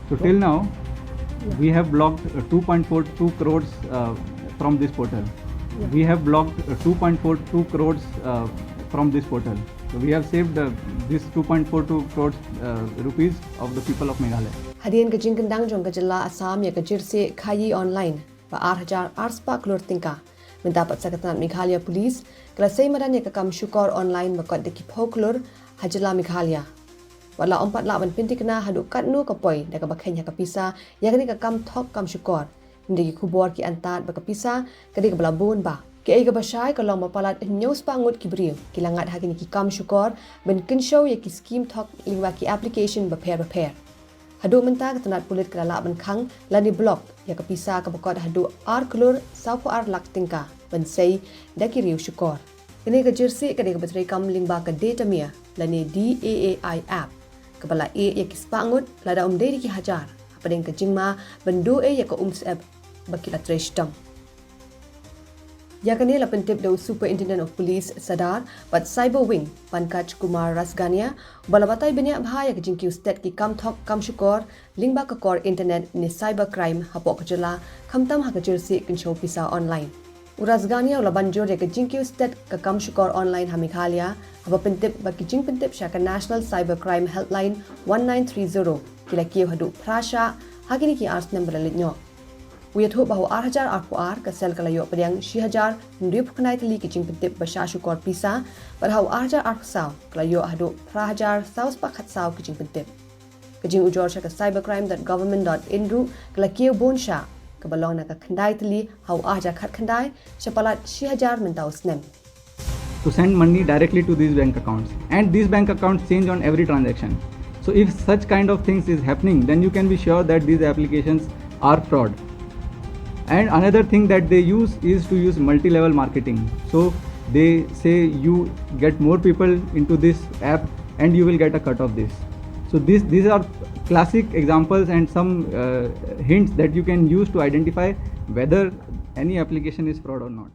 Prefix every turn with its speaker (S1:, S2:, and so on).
S1: So till now, we have blocked 2.42 crores from this portal. We have blocked 2.42 crores from this portal. So we have saved this 2.42 crores rupees of the people of Meghalaya.
S2: Hadien ke jingkyndang jong ke Jylla Assam ya ke jyrsieh khaii online ba 8,000 arspa klur tingka mendapat Tnad Meghalaya Police kelasai madan ya ke kam shukor online bakot de kipo klur Jylla Meghalaya. Watla 4 laban pynthikna Haduh katno ke poi da ke khein ke pisa ya ke kam thok kam shukor ndi khubor ki antad ba ke pisa ke ke belabun ba ke ai ke basai ke long Palat news pa ngut ki brio ki langat hakini ki kam shukor ben kin show ya ki scheme thok lingwa ki application ba pair Haduh mynta ke Tnad Pulit ke lalak benkang lani blok ya ke pisa ke bakot Haduh ar klur saupo ar lak tingka ben sei da ki riu shukor ini ke jyrsieh ke ke betrai kam lingba ke data mia lani DAAI app kepala A ya ki spangut lada dei ki hajar apa deng ke jingma bendu ya ke seb baki la trash dam ya kani la pentip do superintendent of police sadar but cyber wing pankaj kumar rasgania balabatai benya bhaya ke jingkyndang sted ki kam thok kam shukor lingba ke kor internet ni cybercrime hapok ke Jylla khamtam ha ke jyrsieh kin show pisa online Urasgania ula banjur ya ke jingkyndang sted ke kam shukor online ha Meghalaya haba pentip baki jing pentip sya ke national cybercrime helpline 1930 kila Kiew Haduh prasha hakini ki ars number litnyo Uyat hu bahu 8,000 arpuar ke sel kalayo pediang 6,000 nrip kenai teli ki jing pentip basha shukor pisa barhau 8,000 arpsau kalayo Haduh prahajar saus pakat sau ki jing pentip ke jing ujor sya ke cybercrime.government.in kala Kiew bonsha ke balong na ke khandai teli hau 8,000 khat khandai sya Palat 6,000 mentau snem
S1: To send money directly to these bank accounts, and these bank accounts change on every transaction. So if such kind of things is happening, then you can be sure that these applications are fraud. And another thing that they use is to use multi-level marketing. So they say you get more people into this app and you will get a cut of this. So these are classic examples and some hints that you can use to identify whether any application is fraud or not.